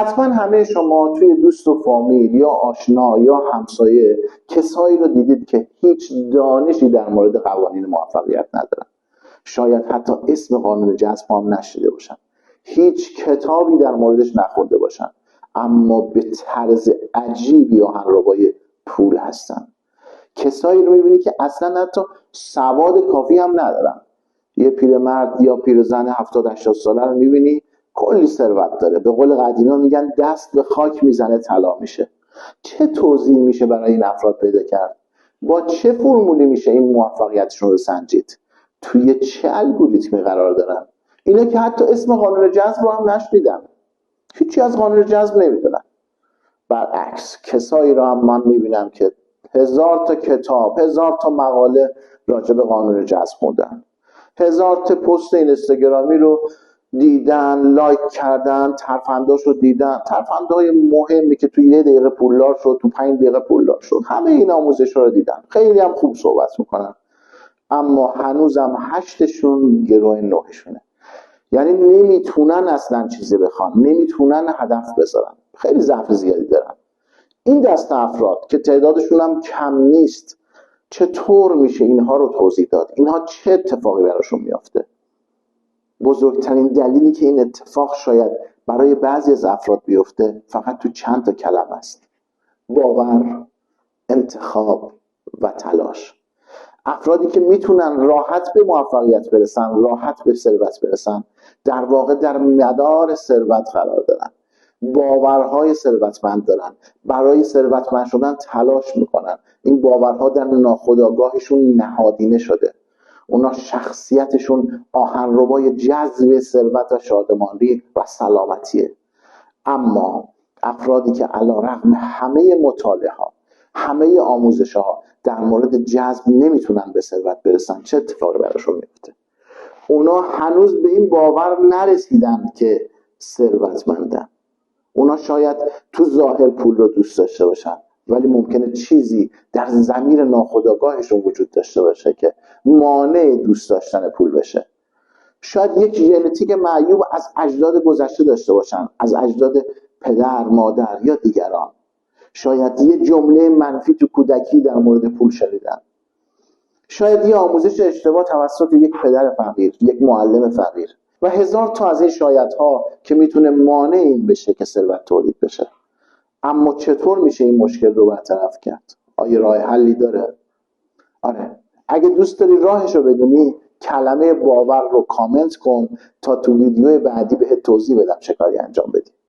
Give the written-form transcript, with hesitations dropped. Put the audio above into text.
حتما همه شما توی دوست و فامیل یا آشنا یا همسایه کسایی رو دیدید که هیچ دانشی در مورد قوانین موفقیت ندارن. شاید حتی اسم قانون جذب هم نشنیده باشن، هیچ کتابی در موردش نخونده باشن، اما به طرز عجیبی آهنربای پول هستن. کسایی رو میبینی که اصلا حتی سواد کافی هم ندارن. یه پیرمرد یا پیرزن 70-80 ساله رو میبینی کلی ثروت داره، به قول قدیمی میگن دست به خاک میزنه طلا میشه. چه توضیح میشه برای این افراد پیدا کرد؟ با چه فرمولی میشه این موفقیتشون رو سنجید؟ توی چه الگوریتمی قرار دارن؟ اینا که حتی اسم قانون جذب رو هم نشنیدن، هیچی از قانون جذب نمیدونن. برعکس کسایی رو هم من میبینم که 1000 تا کتاب، 1000 تا مقاله راجع به قانون جذب خوندن، 1000 تا پست اینستاگرامی رو دیدن، لایک کردن، ترفنداش رو دیدن، ترفندهای مهمی که توی 1 دقیقه پولدار شد، تو 5 دقیقه پولدار شد، همه این آموزش رو دیدن، خیلی هم خوب صحبت میکنن، اما هنوزم 8شون گروه 9شونه. یعنی نمیتونن اصلا چیزی بخوان، نمیتونن هدف بذارن، خیلی ضعف زیادی دارن. این دسته افراد که تعدادشون هم کم نیست، چطور میشه اینها رو توضیح داد؟ اینها چه اتفاقی براشون میافته؟ بزرگترین دلیلی که این اتفاق شاید برای بعضی از افراد بیفته فقط تو چند تا کلمه است: باور، انتخاب و تلاش. افرادی که میتونن راحت به موفقیت برسن، راحت به ثروت برسن، در واقع در مدار ثروت قرار دارن، باورهای ثروتمند دارن، برای ثروتمند شدن تلاش میکنن. این باورها در ناخودآگاهشون نهادینه شده. اونا شخصیتشون آهنربای جذب ثروت و شادمانی و سلامتیه. اما افرادی که علیرغم همه مطالعه ها، همه آموزش ها در مورد جذب نمیتونن به ثروت برسن، چه اتفاقی براشون میفته؟ اونا هنوز به این باور نرسیدن که ثروتمندن. اونا شاید تو ظاهر پول رو دوست داشته باشن، ولی ممکنه چیزی در ضمیر ناخودآگاهشون وجود داشته باشه که مانع دوست داشتن پول بشه. شاید یک ژنتیک معیوب از اجداد گذشته داشته باشن، از اجداد پدر، مادر یا دیگران. شاید یه جمله منفی تو کودکی در مورد پول شنیدن. شاید یه آموزش اشتباه توسط یک پدر فقیر، یک معلم فقیر و 1000 تا از این شایدها که میتونه مانع این بشه که ثروت تولید بشه. اما چطور میشه این مشکل رو برطرف کرد؟ آیا راه حلی داره؟ آره. اگه دوست داری راهش رو بدونی، کلمه باور رو کامنت کن تا تو ویدیو بعدی بهت توضیح بدم چه کاری انجام بدی.